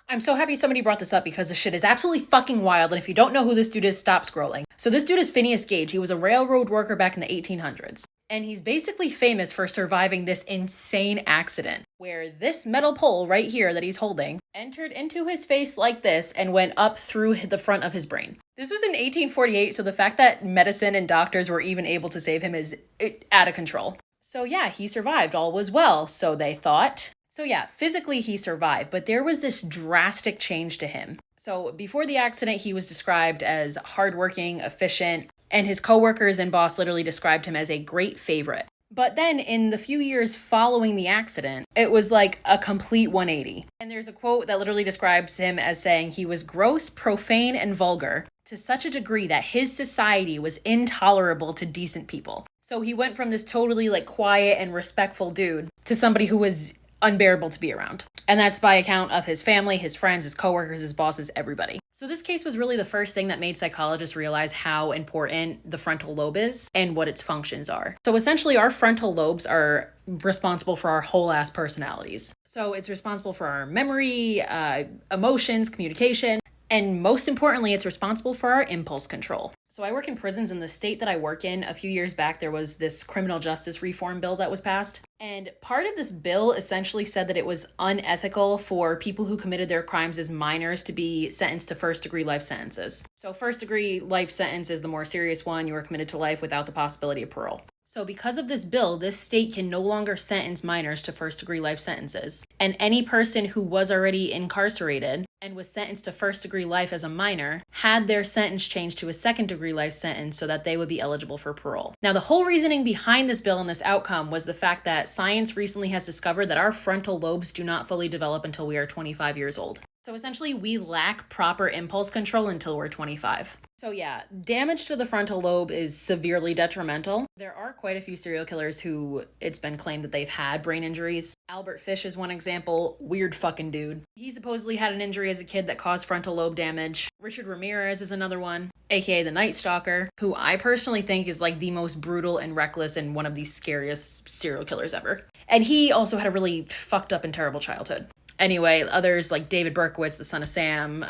I'm so happy somebody brought this up because this shit is absolutely fucking wild. And if you don't know who this dude is, stop scrolling. So this dude is Phineas Gage. He was a railroad worker back in the 1800s. And he's basically famous for surviving this insane accident where this metal pole right here that he's holding entered into his face like this and went up through the front of his brain. This was in 1848, so the fact that medicine and doctors were even able to save him is out of control. So yeah, he survived. All was well, so they thought. So yeah, physically he survived, but there was this drastic change to him. So before the accident, he was described as hardworking, efficient, and his coworkers and boss literally described him as a great favorite. But then in the few years following the accident, it was like a complete 180. And there's a quote that literally describes him as saying he was gross, profane, and vulgar to such a degree that his society was intolerable to decent people. So he went from this totally like quiet and respectful dude to somebody who was unbearable to be around. And that's by account of his family, his friends, his coworkers, his bosses, everybody. So this case was really the first thing that made psychologists realize how important the frontal lobe is and what its functions are. So essentially our frontal lobes are responsible for our whole ass personalities. So it's responsible for our memory, emotions, communication, and most importantly, it's responsible for our impulse control. So I work in prisons. In the state that I work in, a few years back, there was this criminal justice reform bill that was passed. And part of this bill essentially said that it was unethical for people who committed their crimes as minors to be sentenced to first-degree life sentences. So first-degree life sentence is the more serious one. You are committed to life without the possibility of parole. So because of this bill, this state can no longer sentence minors to first-degree life sentences. And any person who was already incarcerated and was sentenced to first-degree life as a minor had their sentence changed to a second-degree life sentence so that they would be eligible for parole. Now, the whole reasoning behind this bill and this outcome was the fact that science recently has discovered that our frontal lobes do not fully develop until we are 25 years old. So essentially, we lack proper impulse control until we're 25. So yeah, damage to the frontal lobe is severely detrimental. There are quite a few serial killers who it's been claimed that they've had brain injuries. Albert Fish is one example. Weird fucking dude. He supposedly had an injury as a kid that caused frontal lobe damage. Richard Ramirez is another one, aka the Night Stalker, who I personally think is like the most brutal and reckless and one of the scariest serial killers ever. And he also had a really fucked up and terrible childhood. Anyway, others like David Berkowitz, the son of Sam,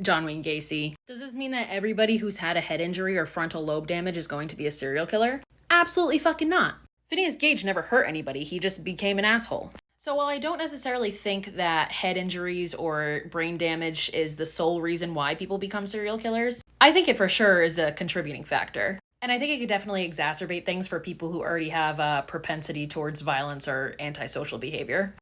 John Wayne Gacy. Does this mean that everybody who's had a head injury or frontal lobe damage is going to be a serial killer? Absolutely fucking not. Phineas Gage never hurt anybody, he just became an asshole. So while I don't necessarily think that head injuries or brain damage is the sole reason why people become serial killers, I think it for sure is a contributing factor. And I think it could definitely exacerbate things for people who already have a propensity towards violence or antisocial behavior.